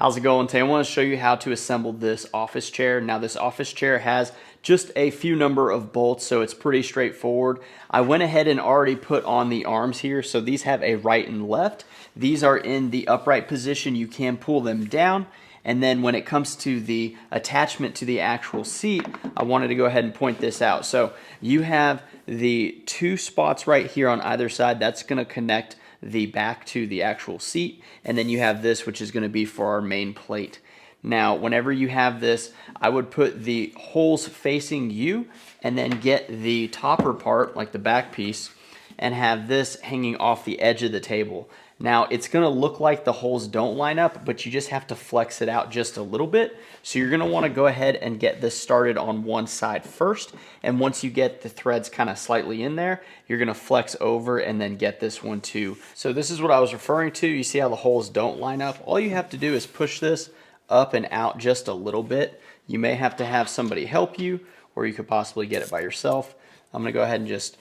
How's it going? Today I want to show you how to assemble this office chair. Now this office chair has just a few number of bolts, so it's pretty straightforward. I went ahead and already put on the arms here, so these have a right and left. These are in the upright position. You can pull them down. And then when it comes to the attachment to the actual seat, I wanted to go ahead and point this out. So you have the two spots right here on either side. That's going to connect the back to the actual seat, and then you have this, which is going to be for our main plate. Now whenever you have this, I would put the holes facing you and then get the topper part, like the back piece, and have this hanging off the edge of the table. Now it's going to look like the holes don't line up, but you just have to flex it out just a little bit. So you're going to want to go ahead and get this started on one side first, and once you get the threads kind of slightly in there, you're going to flex over and then get this one too. So this is what I was referring to. You see how the holes don't line up? All you have to do is push this up and out just a little bit. You may have to have somebody help you, or you could possibly get it by yourself. I'm going to go ahead and just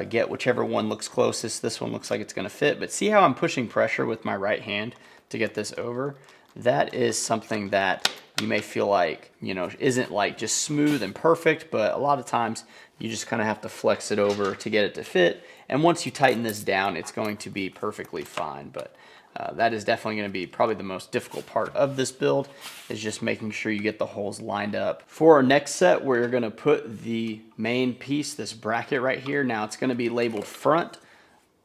get whichever one looks closest. This one looks like it's going to fit, but see how I'm pushing pressure with my right hand to get this over? That is something that you may feel like, you know, isn't like just smooth and perfect, but a lot of times you just kind of have to flex it over to get it to fit. And once you tighten this down, it's going to be perfectly fine. But that is definitely going to be probably the most difficult part of this build, is just making sure you get the holes lined up. For our next set, we're going to put the main piece, this bracket right here. Now it's going to be labeled front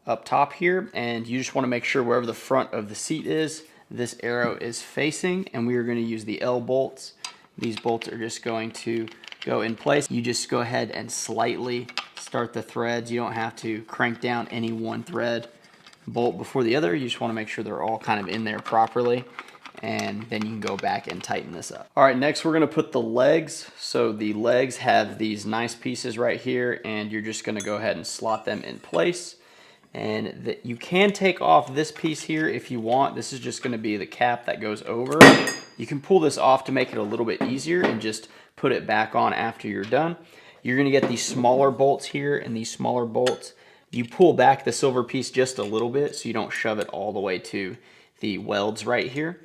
up top here, and you just want to make sure wherever the front of the seat is, this arrow is facing, and we are going to use the L bolts. These bolts are just going to go in place. You just go ahead and slightly start the threads. You don't have to crank down any one thread bolt before the other. You just want to make sure they're all kind of in there properly, and then you can go back and tighten this up. All right, next we're going to put the legs. So the legs have these nice pieces right here, and you're just going to go ahead and slot them in place. And you can take off this piece here if you want. This is just going to be the cap that goes over. You can pull this off to make it a little bit easier and just put it back on after you're done. You're going to get these smaller bolts here, and these smaller bolts, you pull back the silver piece just a little bit so you don't shove it all the way to the welds right here.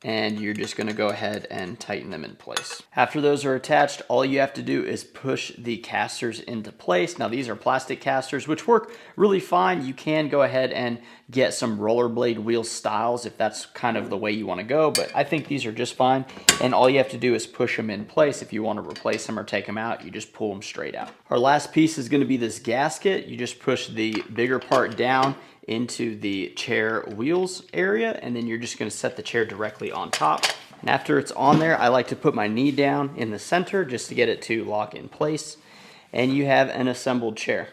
And you're just going to go ahead and tighten them in place. After those are attached, all you have to do is push the casters into place. Now these are plastic casters, which work really fine. You can go ahead and get some rollerblade wheel styles if that's kind of the way you want to go, but I think these are just fine. And all you have to do is push them in place. If you want to replace them or take them out, you just pull them straight out. Our last piece is going to be this gasket. You just push the bigger part down into the chair wheels area, and then you're just going to set the chair directly on top. And after it's on there, I like to put my knee down in the center just to get it to lock in place, and you have an assembled chair.